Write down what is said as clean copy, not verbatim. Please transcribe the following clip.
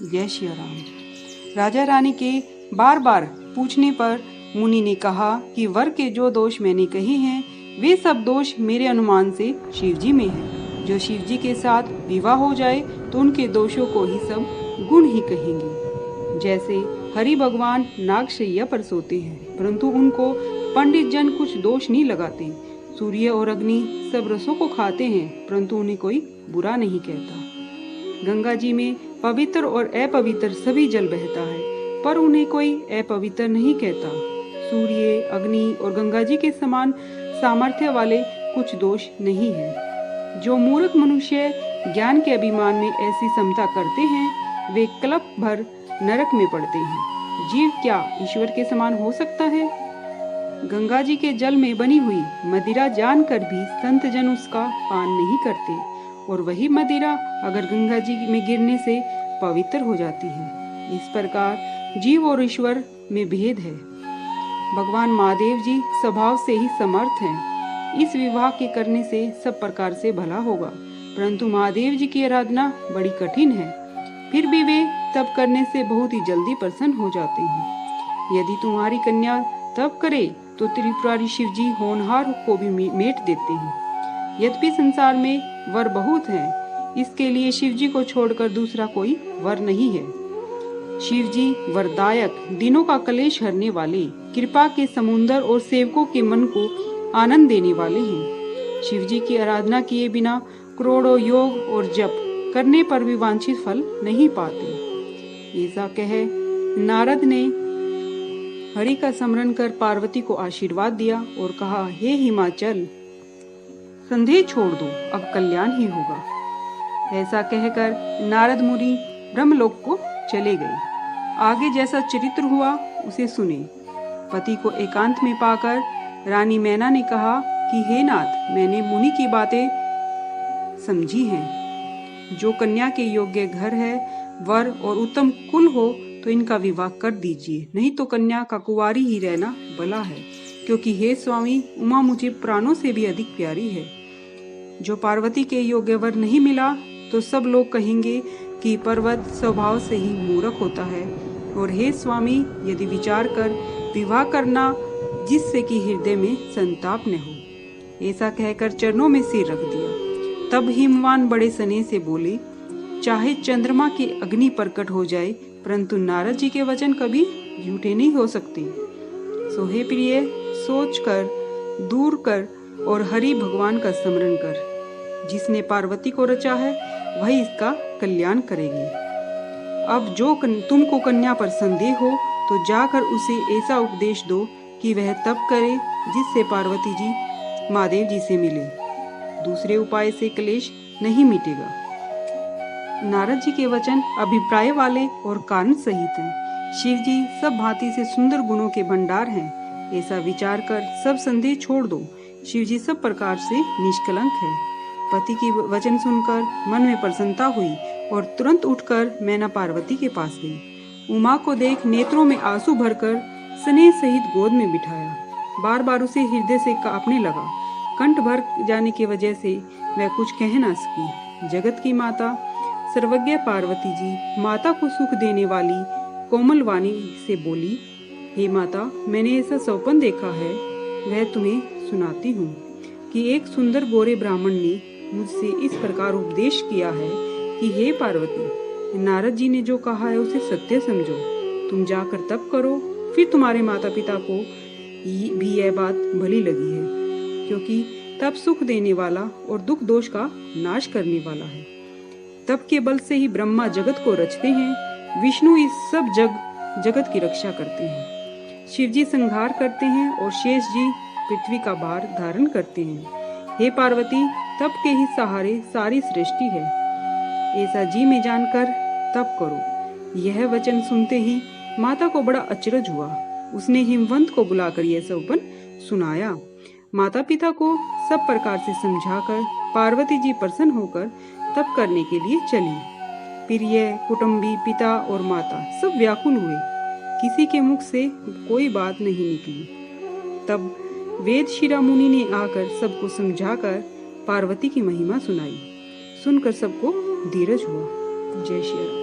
जय श्री राम। राजा रानी के बार बार पूछने पर मुनि ने कहा कि वर के जो दोष मैंने कहे हैं वे सब दोष मेरे अनुमान से शिवजी में है। जो शिवजी के साथ विवाह हो जाए तो उनके दोषों को ही सब गुण ही कहेंगे। जैसे हरि भगवान नागशैया पर सोते हैं परंतु उनको पंडित जन कुछ दोष नहीं लगाते। सूर्य और अग्नि सब रसों को खाते हैं परंतु उन्हें कोई बुरा नहीं कहता। गंगा जी में पवित्र और अपवित्र सभी जल बहता है पर उन्हें कोई अपवित्र नहीं कहता। सूर्य, अग्नि और गंगा जी के समान सामर्थ्य वाले कुछ दोष नहीं है। जो मूर्ख मनुष्य ज्ञान के अभिमान में ऐसी समता करते हैं वे कल्प भर नरक में पड़ते हैं। जीव क्या ईश्वर के समान हो सकता है? गंगा जी के जल में बनी हुई मदिरा जानकर भी संत जन उसका पान नहीं करते और वही मदिरा अगर गंगा जी में गिरने से पवित्र हो जाती है। इस प्रकार जीव और ईश्वर में भेद है। भगवान महादेव जी स्वभाव से ही समर्थ हैं। इस विवाह के करने से सब प्रकार से भला होगा परंतु महादेव जी की आराधना बड़ी कठिन है। फिर भी वे तप करने से बहुत ही जल्दी प्रसन्न हो जाते हैं। यदि तुम्हारी कन्या तप करे तो त्रिपुरारी शिव जी होनहार को भी मेट देते हैं। यद्यपि संसार में वर बहुत हैं, इसके लिए शिव जी को छोड़कर दूसरा कोई वर नहीं है। शिव जी वरदायक, दिनों का कलेश हरने वाले, कृपा के समुंदर और सेवकों के मन को आनंद देने वाले हैं। शिव जी की आराधना किए बिना करोड़ों योग और जप करने पर भी वांछित फल नहीं पाते। ऐसा कह नारद ने हरि का स्मरण कर पार्वती को आशीर्वाद दिया और कहा, हे हिमाचल, संदेह छोड़ दो, अब कल्याण ही होगा। ऐसा कहकर नारद मुनि ब्रह्मलोक को चले गए। आगे जैसा चरित्र हुआ उसे सुने। पति को एकांत में पाकर रानी मैना ने कहा कि हे नाथ, मैंने मुनि की बातें समझी हैं। जो कन्या के योग्य घर है, वर और उत्तम कुल हो तो इनका विवाह कर दीजिए, नहीं तो कन्या का कुंवारी ही रहना भला है। क्योंकि हे स्वामी, उमा मुझे प्राणों से भी अधिक प्यारी है। जो पार्वती के योग्य वर नहीं मिला तो सब लोग कहेंगे कि पर्वत स्वभाव से ही मूर्ख होता है। और हे स्वामी, यदि विचार कर विवाह करना जिससे कि हृदय में संताप न हो। ऐसा कहकर चरणों में सिर रख दिया। तब हिमवान बड़े स्नेह से बोले, चाहे चंद्रमा की अग्नि प्रकट हो जाए परंतु नारद जी के वचन कभी झूठे नहीं हो सकते। सो हे प्रिय, सोच कर, दूर कर और हरि भगवान का स्मरण कर। जिसने पार्वती को रचा है वही इसका कल्याण करेगी। अब जो तुमको कन्या पर संदेह हो तो जाकर उसे ऐसा उपदेश दो कि वह तप करे जिससे पार्वती जी महादेव जी से मिले। दूसरे उपाय से क्लेश नहीं मिटेगा। नारद जी के वचन अभिप्राय वाले और कारण सहित हैं। शिव जी सब भांति से सुंदर गुणों के भंडार हैं। ऐसा विचार कर सब संदेह छोड़ दो। शिव जी सब प्रकार से निष्कलंक है। पति की वचन सुनकर मन में प्रसन्नता हुई और तुरंत उठकर मैना पार्वती के पास गई। उमा को देख नेत्रों में आंसू भरकर स्नेह सहित गोद में बिठाया। बार बार उसे हृदय से कांपने लगा। कंठ भर जाने की वजह से वह कुछ कह न सकी। जगत की माता सर्वज्ञ पार्वती जी माता को सुख देने वाली कोमल वाणी से बोली, हे माता, मैंने ऐसा सौपन देखा है, वह तुम्हें सुनाती हूँ कि एक सुंदर गोरे ब्राह्मण ने मुझसे इस प्रकार उपदेश किया है कि हे पार्वती, नारद जी ने जो कहा है उसे सत्य समझो। तुम जाकर तप करो, फिर तुम्हारे माता पिता को भी यह बात भली लगी है। क्योंकि तप सुख देने वाला और दुख दोष का नाश करने वाला है। तप के बल से ही ब्रह्मा जगत को रचते हैं। विष्णु इस सब जगत की रक्षा करते हैं। शिव जी संहार करते हैं और शेष जी पृथ्वी का भार धारण करते हैं। हे पार्वती, तप के ही सहारे सारी सृष्टि है। ऐसा जी में जानकर तप करो। यह वचन सुनते ही माता को बड़ा अचरज हुआ। उसने हिमवंत को बुलाकर यह सौपन सुनाया। माता पिता को सब प्रकार से समझाकर पार्वती जी प्रसन्न होकर तप करने के लिए चली। फिर यह कुटुंबी, पिता और माता सब व्याकुल हुए। किसी के मुख से कोई बात नहीं निकली। तब वेद शिरा मुनि ने आकर सबको समझाकर पार्वती की महिमा सुनाई। सुनकर सबको धीरज हुआ। जय श्री राम।